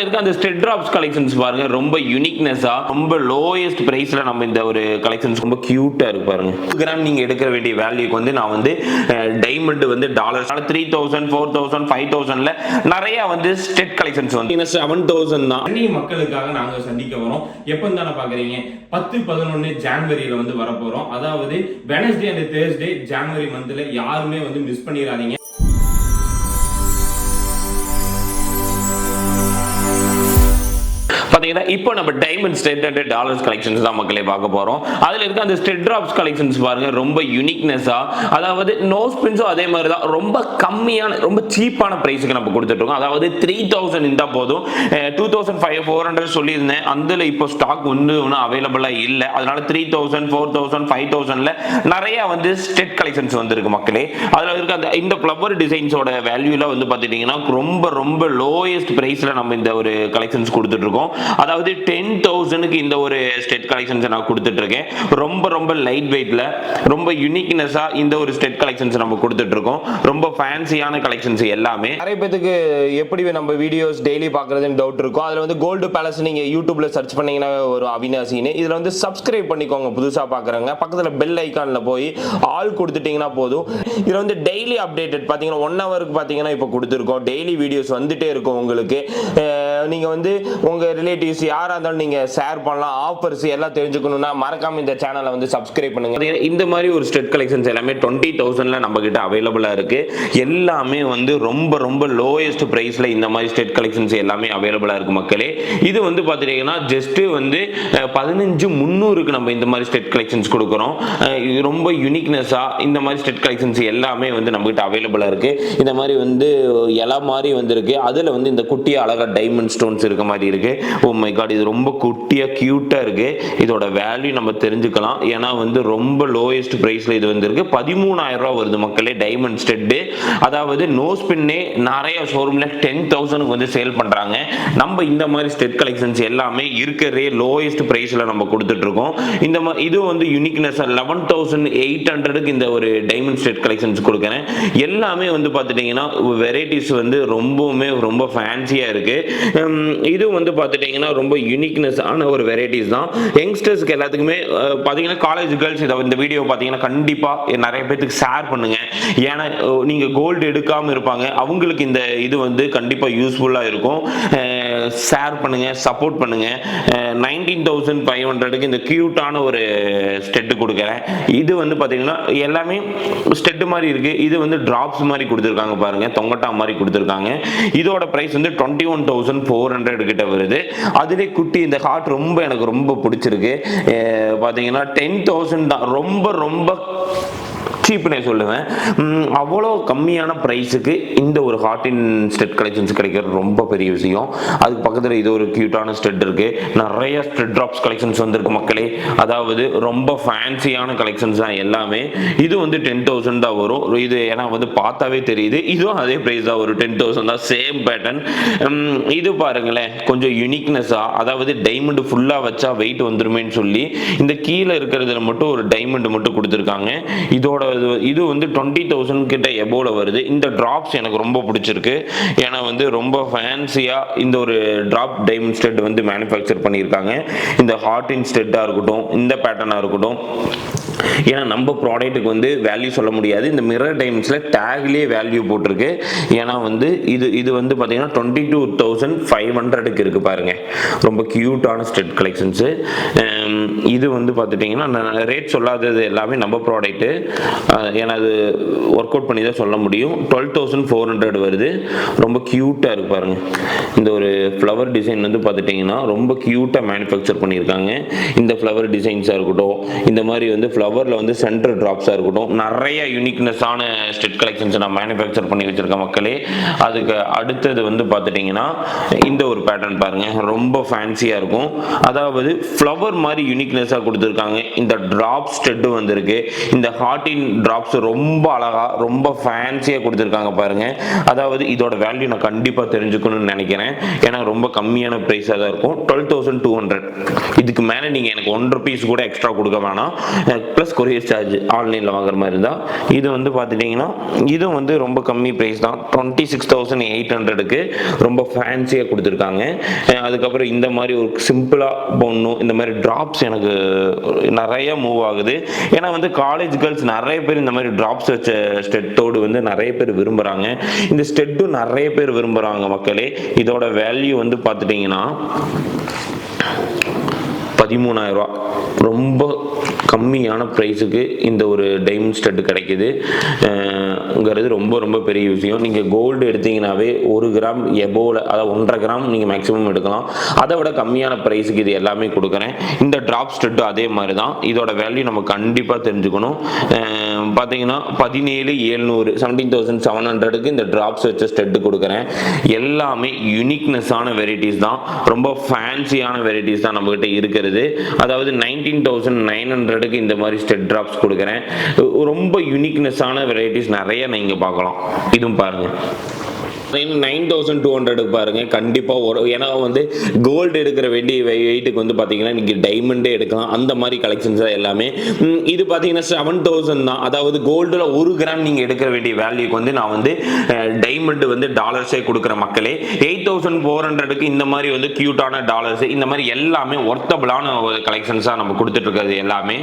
இருக்க அந்த stud drops collections பாருங்க, ரொம்ப யூனிக்னஸா ரொம்ப லோயஸ்ட் பிரைஸ்ல நம்ம இந்த ஒரு கலெக்ஷன்ஸ் ரொம்ப கியூட்டா இருக்கு பாருங்க. கிராம் நீங்க எடுக்கிற வேண்டிய வேல்யூக்கு வந்து நான் வந்து டைமண்ட் வந்து டாலர்ஸ் 3000 4000 5000ல நிறைய வந்து ஸ்டெட் கலெக்ஷன்ஸ் வந்து 7000 தான். மக்களுக்காக நாங்க சந்திக்க வரோம். எப்ப தானே பாக்குறீங்க? 10-11 ஜனவரியில வந்து வர போறோம். அதாவது வெனஸ்டே அண்ட் தேர்ஸ்டே ஜனவரி மந்த்ல யாருமே வந்து மிஸ் பண்ணிடாதீங்க. இப்போ நம்ம diamond stud and dollars collections தான் மக்களே பார்க்க போறோம். அதுல இருக்க அந்த ஸ்டெட் டிராப்ஸ் கலெக்ஷன்ஸ் பாருங்க, ரொம்ப யூனிக்னஸா, அதாவது நோ ஸ்பின்ஸும் அதே மாதிரி தான் ரொம்ப கம்மியான ரொம்ப சீப்பான பிரைஸ்க்கு நம்ம கொடுத்துட்டு இருக்கோம். அதாவது 3000 இருந்தா போதும். 2500-400 சொல்லியிருந்தேன், அதுல இப்போ ஸ்டாக் வந்து ஒன்றும் அவைலபிளா இல்லை. அதனால 3000 4000 5000ல நிறைய வந்து ஸ்டெட் கலெக்ஷன்ஸ் வந்துருக்கு மக்களே. அதுல இருக்க அந்த இந்த ஃப்ளவர் டிசைன்ஸோட வேல்யூல வந்து பார்த்துட்டீங்கன்னா ரொம்ப ரொம்ப லோயஸ்ட் பிரைஸ்ல நம்ம இந்த ஒரு கலெக்ஷன்ஸ் கொடுத்துட்டு இருக்கோம். அதாவது 10,000க்கு இந்த ஒரு ஸ்டெட் கலெக்ஷன்ஸ் நான் கொடுத்துட்டு இருக்கேன். ரொம்ப ரொம்ப லைட் வெயிட்ல ரொம்ப யூனிக்னஸா இந்த ஒரு ஸ்டெட் கலெக்ஷன்ஸ் நம்ம கொடுத்துட்டு இருக்கோம். ரொம்ப ஃபேன்சியான கலெக்ஷன்ஸ் எல்லாமே. நிறைய பேருக்கு எப்படி நம்ம வீடியோஸ் டெய்லி பார்க்கறதுன்னு டவுட் இருக்கும். அதுல வந்து கோல்டு பேலஸ் நீங்க யூடியூப்ல சர்ச் பண்ணீங்கன்னா ஒரு அவினாசின்னு இதுல வந்து சப்ஸ்கிரைப் பண்ணிக்கோங்க புதுசா பார்க்கறவங்க. பக்கத்துல பெல் ஐகான்ல போய் ஆல் கொடுத்துட்டீங்கன்னா போதும். இதுல வந்து டெய்லி அப்டேட்டட் பாத்தீங்கன்னா 1 ஹவருக்கு பாத்தீங்கன்னா இப்போ கொடுத்துருக்கோம். டெய்லி வீடியோஸ் வந்துட்டே இருக்கும் உங்களுக்கு. நீங்க வந்து உங்க ரிலேட்டிவ்ஸ் யாரா இருந்தாலும் நீங்க ஷேர் பண்ணலாம். ஆஃபர்ஸ் எல்லாம் தெரிஞ்சுக்கணும்னா மறக்காம இந்த சேனலை வந்து சப்ஸ்கிரைப் பண்ணுங்க. இந்த மாதிரி ஒரு ஸ்டெட் கலெக்ஷன்ஸ் எல்லாமே 20,000ல நம்ம கிட்ட அவைலபிளா இருக்கு. எல்லாமே வந்து ரொம்ப ரொம்ப லோயஸ்ட் பிரைஸ்ல இந்த மாதிரி ஸ்டெட் கலெக்ஷன்ஸ் எல்லாமே அவைலபிளா இருக்கு மக்களே. இது வந்து பாத்தீங்கன்னா ஜஸ்ட் வந்து 15,300க்கு நம்ம இந்த மாதிரி ஸ்டெட் கலெக்ஷன்ஸ் கொடுக்குறோம். ரொம்ப யூனிக்னஸா இந்த மாதிரி ஸ்டெட் கலெக்ஷன்ஸ் எல்லாமே வந்து நம்ம கிட்ட அவைலபிளா இருக்கு. இந்த மாதிரி வந்து இலை மாதிரி வந்திருக்கு. அதுல வந்து இந்த குட்டியா அழகா டைமண்ட் ஸ்டோன்ஸ் இருக்க மாதிரி இருக்கு. ஓ மை காட், இது ரொம்ப குட்டியா கியூட்டா இருக்கு. இதோட வேல்யூ நம்ம தெரிஞ்சுக்கலாம். ஏன்னா வந்து ரொம்ப லோயஸ்ட் பிரைஸ்ல இது வந்திருக்கு. 13,000 ரூபாய் வருது மக்களே டைமண்ட் ஸ்டெட். அதாவது நோ ஸ்பின்னே நிறைய ஷோரூம்ல 10,000க்கு வந்து சேல் பண்றாங்க. நம்ம இந்த மாதிரி ஸ்டெட் கலெக்ஷன்ஸ் எல்லாமே இருக்கிறதே லோயஸ்ட் பிரைஸ்ல நம்ம கொடுத்துட்டு இருக்கோம். இந்த இது வந்து யூனிக்னஸ் 11,800க்கு இந்த ஒரு டைமண்ட் ஸ்டெட் கலெக்ஷன்ஸ் கொடுக்குறேன். எல்லாமே வந்து பார்த்துட்டீங்கன்னா வெரைட்டிஸ் வந்து ரொம்பவுமே ரொம்ப ஃபேன்சியா இருக்கு. இது வந்து பார்த்துட்டீங்கன்னா ரொம்ப யூனிக்னஸ் ஆன ஒரு வெரைட்டிஸ் தான். யங்ஸ்டர்ஸ்க்கு எல்லாத்துக்குமே பார்த்தீங்கன்னா காலேஜ் கேர்ள்ஸ் இந்த வீடியோ பார்த்தீங்கன்னா கண்டிப்பா நிறைய பேருக்கு ஷேர் பண்ணுங்க. ஏன்னா நீங்க கோல்டு எடுக்காம இருப்பாங்க, அவங்களுக்கு இந்த இது வந்து கண்டிப்பா யூஸ்ஃபுல்லா இருக்கும். ஷேர் பண்ணுங்க, சப்போர்ட் பண்ணுங்க. 19,500க்கு இந்த கியூட்டான ஒரு ஸ்டெட் கொடுக்குறேன். இது வந்து பார்த்தீங்கன்னா எல்லாமே ஸ்டெட் மாதிரி இருக்கு. இது வந்து டிராப்ஸ் மாதிரி கொடுத்துருக்காங்க பாருங்க, தொங்கட்டா மாதிரி கொடுத்துருக்காங்க. இதோட பிரைஸ் வந்து 21,400 கிட்ட வருது. அதுல குட்டி இந்த ஹார்ட் ரொம்ப எனக்கு ரொம்ப பிடிச்சிருக்கு. பாத்தீங்கன்னா 10,000 தான். ரொம்ப ரொம்ப சீப்னே சொல்லுவேன். அவ்வளோ கம்மியான ப்ரைஸுக்கு இந்த ஒரு ஹார்டின் ஸ்டெட் கலெக்ஷன்ஸ் கிடைக்கிறது ரொம்ப பெரிய விஷயம். அதுக்கு பக்கத்தில் இது ஒரு கியூட்டான ஸ்டெட் இருக்கு. நிறைய ஸ்டெட் டிராப்ஸ் கலெக்ஷன்ஸ் வந்திருக்கு மக்களே. அதாவது ரொம்ப ஃபேன்சியான கலெக்ஷன்ஸ் தான் எல்லாமே. இது வந்து 10,000 தான் வரும். இது ஏன்னா வந்து பார்த்தாவே தெரியுது. இதுவும் அதே ப்ரைஸ் தான், ஒரு 10,000 தான், சேம் பேட்டர்ன். இது பாருங்களேன், கொஞ்சம் யூனிக்னஸா, அதாவது டைமண்ட் ஃபுல்லா வச்சா வெயிட் வந்துருமேன்னு சொல்லி இந்த கீழே இருக்கிறதுல மட்டும் ஒரு டைமண்ட் மட்டும் கொடுத்துருக்காங்க. இதோட இது வந்து 20,000 கிட்ட எபோல வருது. இந்த டிராப்ஸ் எனக்கு ரொம்ப பிடிச்சிருக்கு. ஏன்னா வந்து ரொம்ப ஃபேன்சியா இந்த ஒரு டிராப் டைமண்ட் ஸ்டெட் வந்து மேனுஃபேக்சர் பண்ணியிருக்காங்க. இந்த ஹார்டின் ஸ்டெட்டா இருக்கட்டும், இந்த பேட்டர்னா இருக்கட்டும். ஏன்னா நம்ம ப்ராடக்ட்டுக்கு வந்து வேல்யூ சொல்ல முடியாது. இந்த மிரர் டைமண்ட்ஸ்ல டேக்லயே வேல்யூ போட்டிருக்கு. ஏன்னா வந்து இது வந்து பாத்தீங்கன்னா 22,500க்கு இருக்கு பாருங்க. ரொம்ப கியூட்டான ஸ்டெட் கலெக்ஷன்ஸ். இது வந்து பார்த்துட்டிங்கன்னா ரேட் சொல்லாதது எல்லாமே நம்ம ப்ராடக்ட்டு. ஏன்னா அது ஒர்க் அவுட் பண்ணி தான் சொல்ல முடியும். 12,400 வருது. ரொம்ப க்யூட்டாக இருக்கு பாருங்க. இந்த ஒரு ஃப்ளவர் டிசைன் வந்து பார்த்துட்டிங்கன்னா ரொம்ப க்யூட்டாக மேனுஃபேக்சர் பண்ணியிருக்காங்க. இந்த ஃப்ளவர் டிசைன்ஸாக இருக்கட்டும், இந்த மாதிரி வந்து ஃப்ளவரில் வந்து சென்டர் ட்ராப்ஸாக இருக்கட்டும், நிறைய யூனிக்னஸான ஸ்டெட் கலெக்ஷன்ஸை நான் மேனுஃபேக்சர் பண்ணி வச்சுருக்கேன் மக்களே. அதுக்கு அடுத்தது வந்து பார்த்துட்டிங்கன்னா இந்த ஒரு பேட்டர்ன் பாருங்க, ரொம்ப ஃபேன்சியாக இருக்கும். அதாவது ஃப்ளவர் மாதிரி யூனிக்னஸாக கொடுத்துருக்காங்க. இந்த ட்ராப் ஸ்டெட்டு வந்திருக்கு. இந்த ஹார்டின் ட்ராப்ஸ் ரொம்ப அழகா ரொம்ப ஃபேன்சியாக கொடுத்துருக்காங்க பாருங்க. அதாவது இதோட வேல்யூ நான் கண்டிப்பாக தெரிஞ்சுக்கணும்னு நினைக்கிறேன். ஏன்னா ரொம்ப கம்மியான ப்ரைஸாக தான் இருக்கும். 12,200. இதுக்கு மேலே நீங்கள் எனக்கு 1 rupees கூட எக்ஸ்ட்ரா கொடுக்க வேணாம், ப்ளஸ் கொரியர் சார்ஜ் ஆன்லைனில் வாங்குற மாதிரி இருந்தால். இது வந்து பார்த்துட்டிங்கன்னா இதுவும் வந்து ரொம்ப கம்மி ப்ரைஸ் தான், 26,800க்கு ரொம்ப ஃபேன்சியாக கொடுத்துருக்காங்க. அதுக்கப்புறம் இந்த மாதிரி ஒரு சிம்பிளாக போடணும், இந்த மாதிரி ட்ராப்ஸ் எனக்கு நிறைய மூவ் ஆகுது. ஏன்னா வந்து காலேஜ் கேர்ள்ஸ் நிறைய பேர் இந்த மாதிரி ட்ராப்ஸ் வச்ச ஸ்டெட்டோடு வந்து நிறைய பேர் விரும்புகிறாங்க. இந்த ஸ்டெட்டும் நிறைய பேர் விரும்புகிறாங்க மக்களே. இதோட வேல்யூ வந்து பார்த்துட்டிங்கன்னா 13,000 ரூபா. ரொம்ப கம்மியான ப்ரைஸுக்கு இந்த ஒரு டைமண்ட் ஸ்டட் கிடைக்குதுங்கிறது ரொம்ப ரொம்ப பெரிய விஷயம். நீங்கள் கோல்டு எடுத்தீங்கன்னாவே 1 கிராம் எபோவில், அதாவது 1.5 கிராம் நீங்கள் மேக்ஸிமம் எடுக்கலாம். அதை விட கம்மியான ப்ரைஸுக்கு இது எல்லாமே கொடுக்குறேன். இந்த ட்ராப் ஸ்டட்டும் அதே மாதிரி தான். இதோட வேல்யூ நம்ம கண்டிப்பாக தெரிஞ்சுக்கணும். பார்த்தீங்கன்னா 17,700 17,700க்கு இந்த ட்ராப்ஸ் வச்ச ஸ்டெட்டு கொடுக்குறேன். எல்லாமே யூனிக்னஸான வெரைட்டிஸ் தான், ரொம்ப ஃபேன்சியான வெரைட்டிஸ் தான் நம்மகிட்ட இருக்கிறது. அதாவது 19,900க்கு இந்த மாதிரி ஸ்டெட் ட்ராப்ஸ் கொடுக்குறேன். ரொம்ப யூனிக்னஸான வெரைட்டிஸ் நிறைய நீங்க பார்க்கலாம். இதுவும் பாருங்க 9,200க்கு பாருங்க. கண்டிப்பா ஏன்னா வந்து கோல்டு எடுக்கிற வேண்டிய வெயிட்டுக்கு வந்து பாத்தீங்கன்னா நீங்க டைமண்டே எடுக்கலாம். அந்த மாதிரி கலெக்ஷன்ஸ் எல்லாமே. இது பாத்தீங்கன்னா 7,000 தான். அதாவது கோல்டுல 1 கிராம் நீங்க எடுக்கிற வேண்டிய வேல்யூக்கு வந்து நான் வந்து டைமண்ட் வந்து டாலர்ஸே கொடுக்குற மக்களே. 8,400க்கு இந்த மாதிரி வந்து கியூட்டான டாலர்ஸ், இந்த மாதிரி எல்லாமே ஒர்த்தபிளான கலெக்ஷன்ஸா நம்ம கொடுத்துட்டு இருக்கிறது எல்லாமே.